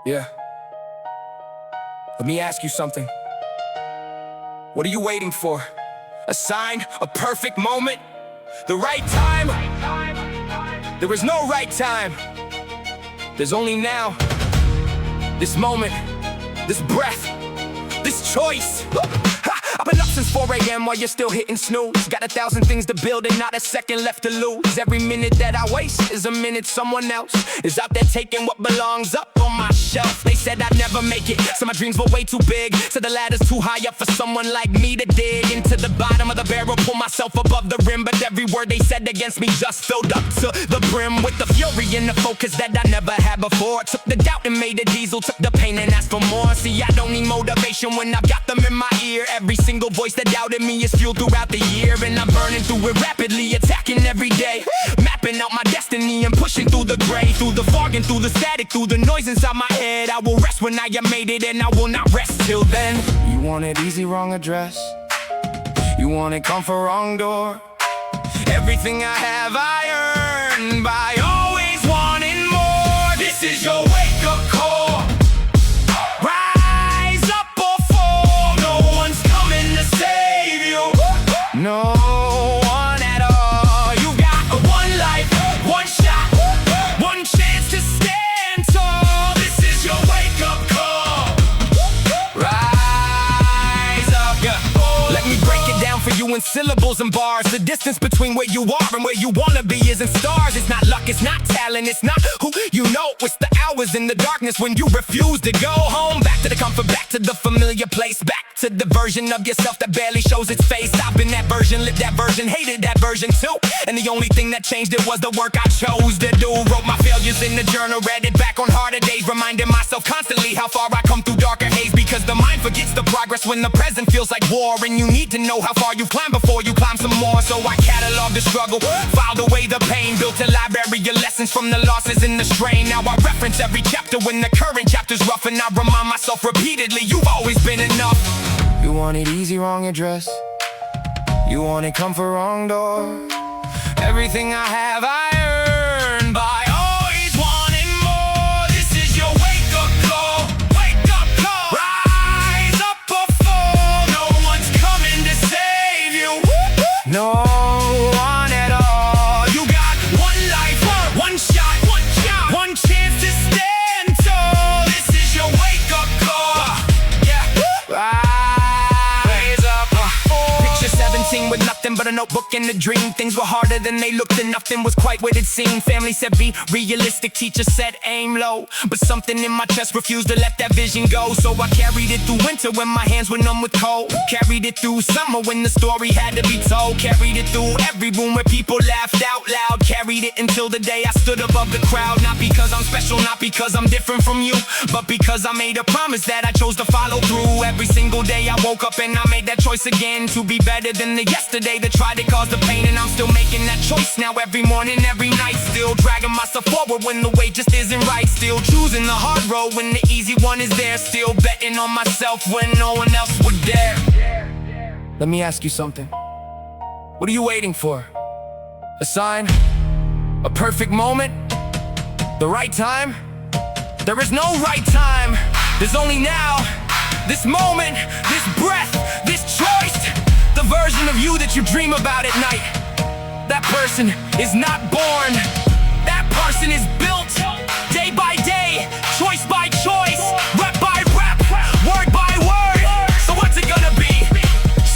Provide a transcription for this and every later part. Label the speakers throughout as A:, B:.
A: Yeah. Let me ask you something. What are you waiting for? A sign? A perfect moment? The right time? There is no right time. There's only now. This moment. This breath. This choice. I've been up since 4 a.m. while you're still hitting snooze. Got 1,000 things to build and not a second left to lose. Every minute that I waste is a minute someone else is out there taking what belongs up on my shelf. They said I'd never make it, so my dreams were way too big. Said the ladder's too high up for someone like me to dig into the bottom of the barrel, pull myself above the rim. But every word they said against me just filled up to the brim with the fury and the focus that I never had before. Took the doubt and made a diesel, took the pain and asked for more. See, I don't need motivation when I've got them in my ear. Every single voice that doubted me is fueled throughout the year, and I'm burning through it rapidly, attacking every day, mapping out my destiny and pushing through the gray, through the fog and through the static, through the noise inside my head. I will rest when I have made it, and I will not rest till then. You want it easy, wrong address. You want it comfort, wrong door. Everything I have I earned by always wanting more. This is your wake-up call. No one at all. You got one life, one shot, one chance to stand tall. This is your wake-up call. Rise up, yeah. Let me break it down for you in syllables and bars. The distance between where you are and where you wanna be isn't stars. It's not luck, it's not talent, it's not who you know. It's the hours in the darkness when you refuse to go home. Back to the comfort, back to the familiar place, back to the version of yourself that barely shows its face. I've been that version, lived that version, hated that version too. And the only thing that changed it was the work I chose to do. Wrote my failures in the journal, read it back on harder days, reminding myself constantly how far I come through darker haze. Because the mind forgets the progress when the present feels like war. And you need to know how far you've climbed before you climb some more. So I cataloged the struggle, filed away the pain, built a library of lessons from the losses and the strain. Now I reference every chapter when the current chapter's rough, and I remind myself repeatedly, you've always been enough. You want it easy, wrong address. You want it comfort, wrong door. Everything I have I earned by always wanting more. This is your wake-up call. Wake-up call. Rise up or fall. No one's coming to save you. No one at all. You got one life, one shot, one chance to stand tall. This is your wake-up call. Yeah. With nothing but a notebook and a dream. Things were harder than they looked and nothing was quite what it seemed. Family said be realistic, teacher said aim low, but something in my chest refused to let that vision go. So I carried it through winter when my hands were numb with cold. Carried it through summer when the story had to be told. Carried it through every room where people laughed out loud. Carried it until the day I stood above the crowd. Not because I'm special, not because I'm different from you, but because I made a promise that I chose to follow through. Every single day I woke up and I made that choice again, to be better than the yesterday that tried to cause the pain. And I'm still making that choice now, every morning, every night. Still dragging myself forward when the weight just isn't right. Still choosing the hard road when the easy one is there. Still betting on myself when no one else would dare. Let me ask you something. What are you waiting for? A sign? A perfect moment? The right time? There is no right time. There's only now. This moment, this breath, this choice. The version of you that you dream about at night. That person is not born. That person is built day by day, choice by choice, rep by rep, word by word. So what's it gonna be?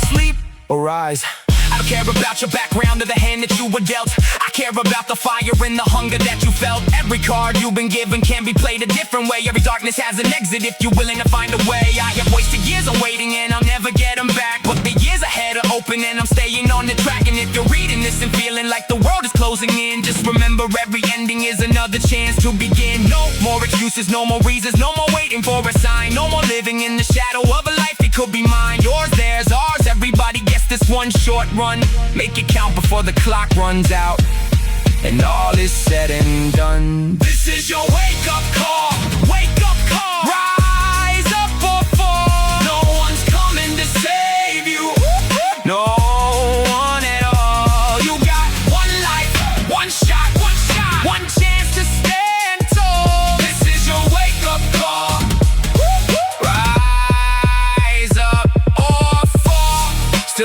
A: Sleep or rise? I don't care about your background or the hand that you were dealt. I care about the fire and the hunger that you felt. Every card you've been given can be played a different way. Every darkness has an exit if you're willing to find a way. I have wasted years on waiting and I'll never get them back, but the years ahead are open and I'm staying on the track. And if you're reading this and feeling like the world is closing in, just remember every ending is another chance to begin. No more excuses, no more reasons, no more waiting for a sign. No more living in the shadow of a life that could be mine. Yours, theirs, ours, everybody gets this one short run. Make it count before the clock runs out and all is said and done. This is your wake-up call. Wake-up call. Rise up or fall. No one's coming to save you. No one at all. You got one life, one shot, one chance to stand tall. This is your wake-up call.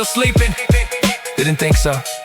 A: still sleeping. Didn't think so.